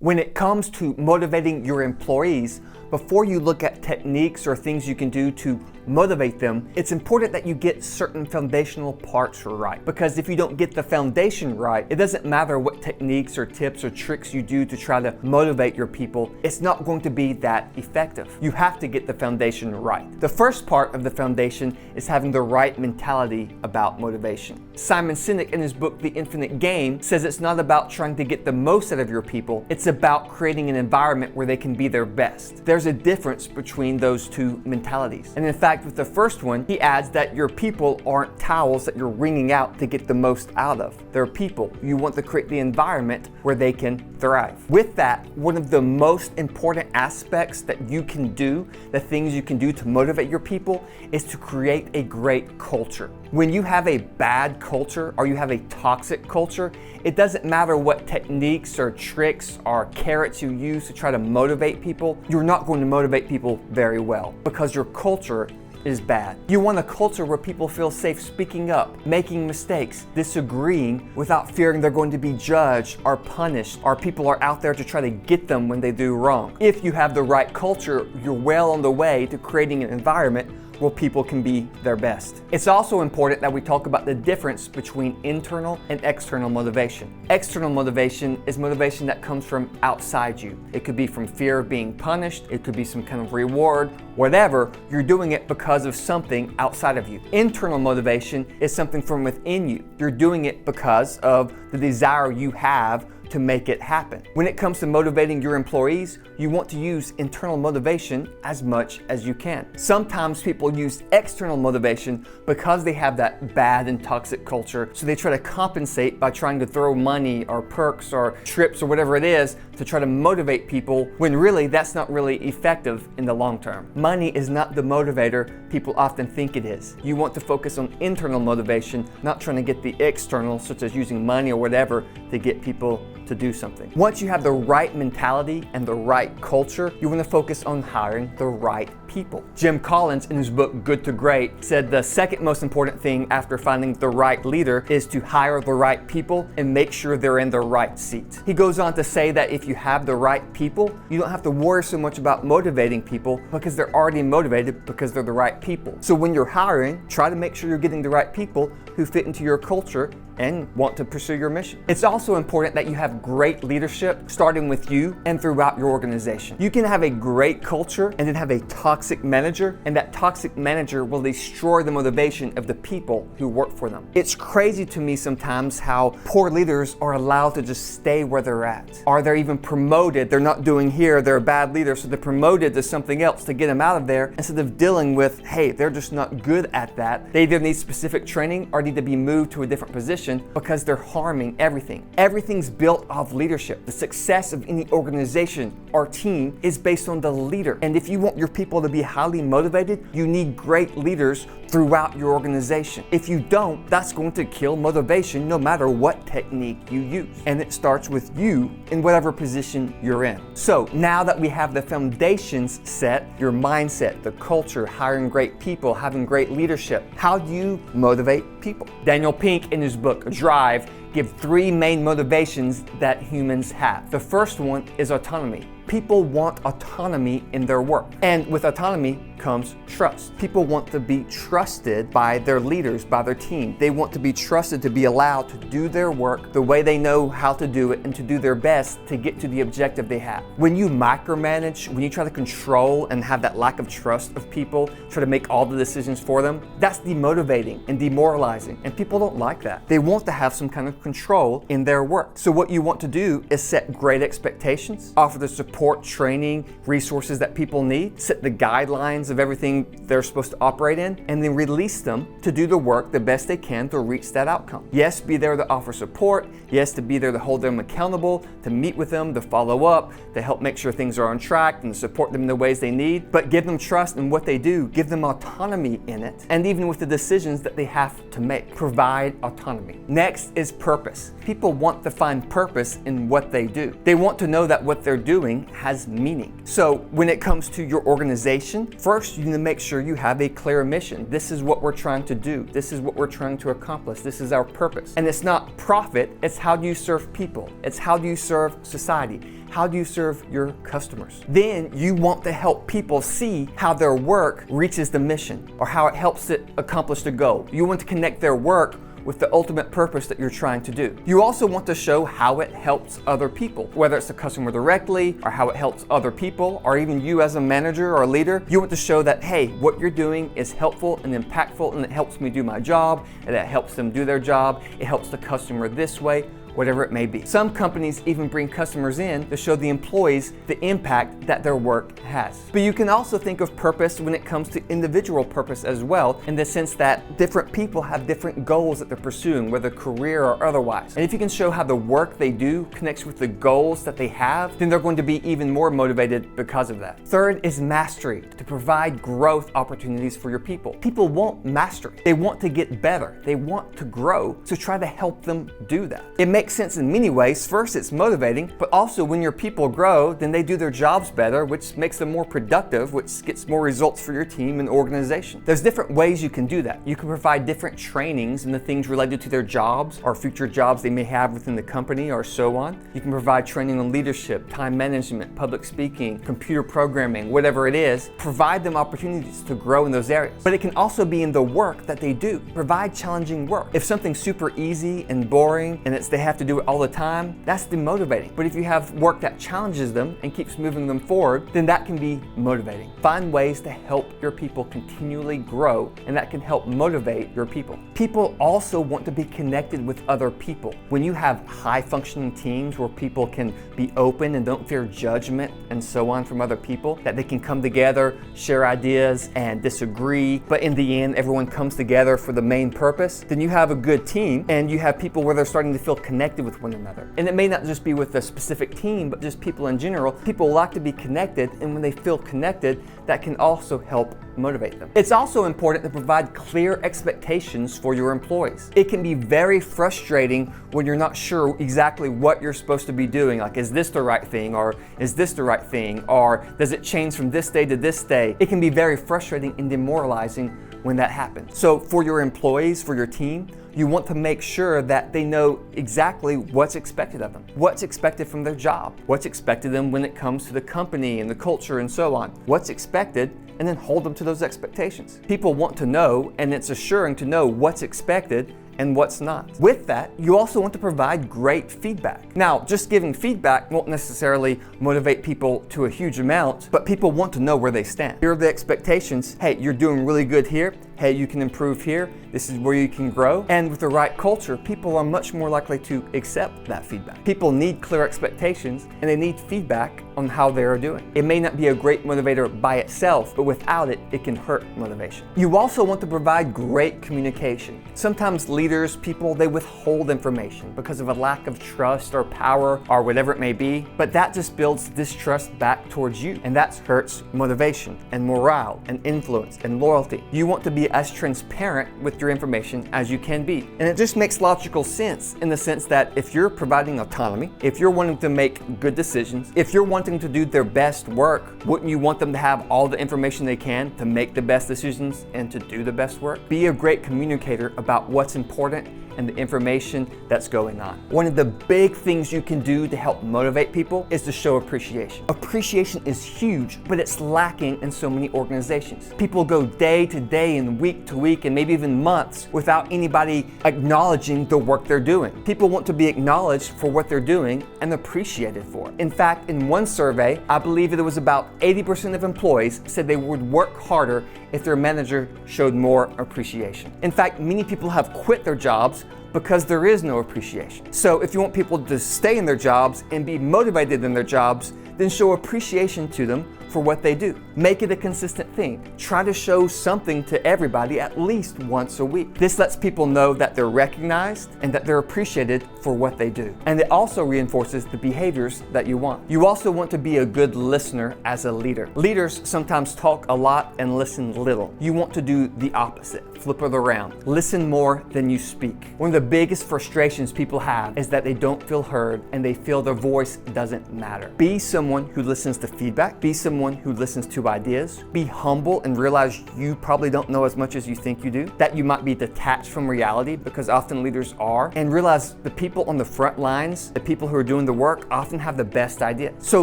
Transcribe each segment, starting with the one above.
When it comes to motivating your employees, before you look at techniques or things you can do to motivate them, it's important that you get certain foundational parts right. Because if you don't get the foundation right, it doesn't matter what techniques or tips or tricks you do to try to motivate your people, it's not going to be that effective. You have to get the foundation right. The first part of the foundation is having the right mentality about motivation. Simon Sinek, in his book The Infinite Game, says it's not about trying to get the most out of your people, it's about creating an environment where they can be their best. There's a difference between those two mentalities. And in fact, with the first one, he adds that your people aren't towels that you're wringing out to get the most out of. They're people. You want to create the environment where they can thrive. With that, one of the most important aspects that you can do, the things you can do to motivate your people, is to create a great culture. When you have a bad culture or you have a toxic culture, it doesn't matter what techniques or tricks or carrots you use to try to motivate people, you're not going to motivate people very well because your culture is bad. You want a culture where people feel safe speaking up, making mistakes, disagreeing without fearing they're going to be judged or punished, or people are out there to try to get them when they do wrong. If you have the right culture, you're well on the way to creating an environment where people can be their best. It's also important that we talk about the difference between internal and external motivation. External motivation is motivation that comes from outside you. It could be from fear of being punished, it could be some kind of reward, whatever, you're doing it because of something outside of you. Internal motivation is something from within you. You're doing it because of the desire you have to make it happen. When it comes to motivating your employees, you want to use internal motivation as much as you can. Sometimes people use external motivation because they have that bad and toxic culture, so they try to compensate by trying to throw money or perks or trips or whatever it is to try to motivate people, when really that's not really effective in the long term. Money is not the motivator people often think it is. You want to focus on internal motivation, not trying to get the external, such as using money or whatever, to get people to do something. Once you have the right mentality and the right culture, you want to focus on hiring the right people. Jim Collins, in his book Good to Great, said the second most important thing after finding the right leader is to hire the right people and make sure they're in the right seat. He goes on to say that if you have the right people, you don't have to worry so much about motivating people because they're already motivated because they're the right people. So when you're hiring, try to make sure you're getting the right people who fit into your culture and want to pursue your mission. It's also important that you have great leadership starting with you and throughout your organization. You can have a great culture and then have a toxic manager, and that toxic manager will destroy the motivation of the people who work for them. It's crazy to me sometimes how poor leaders are allowed to just stay where they're at. Or they're even promoted. They're not doing here, they're a bad leader, so they're promoted to something else to get them out of there instead of dealing with, hey, they're just not good at that. They either need specific training or need to be moved to a different position because they're harming everything. Everything's built off leadership. The success of any organization or team is based on the leader. And if you want your people to be highly motivated, you need great leaders throughout your organization. If you don't, that's going to kill motivation no matter what technique you use. And it starts with you in whatever position you're in. So now that we have the foundations set, your mindset, the culture, hiring great people, having great leadership, how do you motivate people? Daniel Pink, in his book Drive, gives 3 main motivations that humans have. The first one is autonomy. People want autonomy in their work. And with autonomy comes trust. People want to be trusted by their leaders, by their team. They want to be trusted to be allowed to do their work the way they know how to do it and to do their best to get to the objective they have. When you micromanage, when you try to control and have that lack of trust of people, try to make all the decisions for them, that's demotivating and demoralizing. And people don't like that. They want to have some kind of control in their work. So what you want to do is set great expectations, offer the support, training, resources that people need, set the guidelines of everything they're supposed to operate in, and then release them to do the work the best they can to reach that outcome. Yes, be there to offer support. Yes, to be there to hold them accountable, to meet with them, to follow up, to help make sure things are on track and support them in the ways they need. But give them trust in what they do. Give them autonomy in it. And even with the decisions that they have to make, provide autonomy. Next is purpose. People want to find purpose in what they do. They want to know that what they're doing has meaning. So when it comes to your organization, first you need to make sure you have a clear mission. This is what we're trying to do. This is what we're trying to accomplish. This is our purpose. And it's not profit, it's how do you serve people? It's how do you serve society? How do you serve your customers? Then you want to help people see how their work reaches the mission or how it helps it accomplish the goal. You want to connect their work with the ultimate purpose that you're trying to do. You also want to show how it helps other people, whether it's the customer directly or how it helps other people or even you as a manager or a leader. You want to show that, hey, what you're doing is helpful and impactful and it helps me do my job and it helps them do their job. It helps the customer this way, whatever it may be. Some companies even bring customers in to show the employees the impact that their work has. But you can also think of purpose when it comes to individual purpose as well, in the sense that different people have different goals that they're pursuing, whether career or otherwise. And if you can show how the work they do connects with the goals that they have, then they're going to be even more motivated because of that. Third is mastery, to provide growth opportunities for your people. People want mastery. They want to get better. They want to grow, so try to help them do that. It makes sense in many ways. First, it's motivating, but also when your people grow, then they do their jobs better, which makes them more productive, which gets more results for your team and organization. There's different ways you can do that. You can provide different trainings in the things related to their jobs or future jobs they may have within the company or so on. You can provide training on leadership, time management, public speaking, computer programming, whatever it is. Provide them opportunities to grow in those areas. But it can also be in the work that they do. Provide challenging work. If something's super easy and boring and they have to do it all the time, that's demotivating. But if you have work that challenges them and keeps moving them forward, then that can be motivating. Find ways to help your people continually grow, and that can help motivate your people. People also want to be connected with other people. When you have high functioning teams where people can be open and don't fear judgment and so on from other people, that they can come together, share ideas and disagree, but in the end everyone comes together for the main purpose, then you have a good team and you have people where they're starting to feel connected with one another. And it may not just be with a specific team, but just people in general. People like to be connected, and when they feel connected, that can also help motivate them. It's also important to provide clear expectations for your employees. It can be very frustrating when you're not sure exactly what you're supposed to be doing. Like, is this the right thing? Or is this the right thing? Or does it change from this day to this day? It can be very frustrating and demoralizing when that happens. So for your employees, for your team, you want to make sure that they know exactly what's expected of them, what's expected from their job, what's expected of them when it comes to the company and the culture and so on, what's expected, and then hold them to those expectations. People want to know, and it's assuring to know what's expected and what's not. With that, you also want to provide great feedback. Now, just giving feedback won't necessarily motivate people to a huge amount, but people want to know where they stand. Here are the expectations. Hey, you're doing really good here. Hey, you can improve here. This is where you can grow. And with the right culture, people are much more likely to accept that feedback. People need clear expectations and they need feedback on how they are doing. It may not be a great motivator by itself, but without it, it can hurt motivation. You also want to provide great communication. Sometimes leaders, people, they withhold information because of a lack of trust or power or whatever it may be, but that just builds distrust back towards you, and that hurts motivation and morale and influence and loyalty. You want to be as transparent with your information as you can be. And it just makes logical sense in the sense that if you're providing autonomy, if you're wanting to make good decisions, if you're wanting to do their best work, wouldn't you want them to have all the information they can to make the best decisions and to do the best work? Be a great communicator about what's important and the information that's going on. One of the big things you can do to help motivate people is to show appreciation. Appreciation is huge, but it's lacking in so many organizations. People go day to day and week to week and maybe even months without anybody acknowledging the work they're doing. People want to be acknowledged for what they're doing and appreciated for it. In fact, in one survey, I believe it was about 80% of employees said they would work harder if their manager showed more appreciation. In fact, many people have quit their jobs because there is no appreciation. So if you want people to stay in their jobs and be motivated in their jobs, then show appreciation to them for what they do. Make it a consistent thing. Try to show something to everybody at least once a week. This lets people know that they're recognized and that they're appreciated for what they do. And it also reinforces the behaviors that you want. You also want to be a good listener as a leader. Leaders sometimes talk a lot and listen little. You want to do the opposite. Flip it around. Listen more than you speak. One of the biggest frustrations people have is that they don't feel heard and they feel their voice doesn't matter. Be someone who listens to feedback. Be someone who listens to ideas. Be humble and realize you probably don't know as much as you think you do. That you might be detached from reality, because often leaders are. And realize the people on the front lines, the people who are doing the work, often have the best ideas. So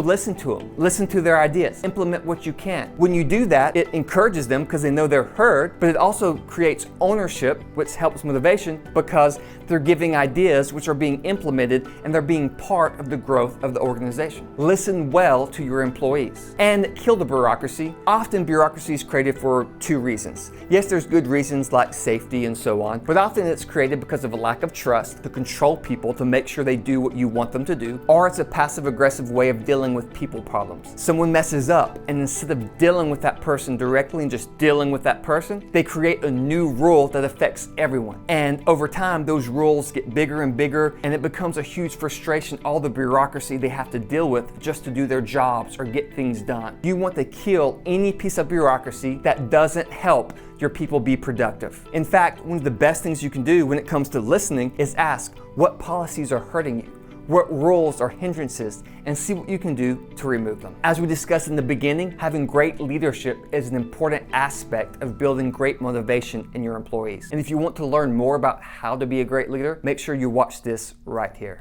listen to them. Listen to their ideas. Implement what you can. When you do that, it encourages them because they know they're heard, but it also creates ownership, which helps motivation because they're giving ideas which are being implemented and they're being part of the growth of the organization. Listen well to your employees and kill the bureaucracy. Often bureaucracy is created for two reasons. Yes, there's good reasons like safety and so on, but often it's created because of a lack of trust to control people to make sure they do what you want them to do, or it's a passive-aggressive way of dealing with people problems. Someone messes up, and instead of dealing with that person directly and just dealing with that person, they create a new rule that affects everyone. And over time, those rules get bigger and bigger, and it becomes a huge frustration, all the bureaucracy they have to deal with just to do their jobs or get things done. You want to kill any piece of bureaucracy that doesn't help your people be productive. In fact, one of the best things you can do when it comes to listening is ask what policies are hurting you, what rules are hindrances, and see what you can do to remove them. As we discussed in the beginning, having great leadership is an important aspect of building great motivation in your employees. And if you want to learn more about how to be a great leader, make sure you watch this right here.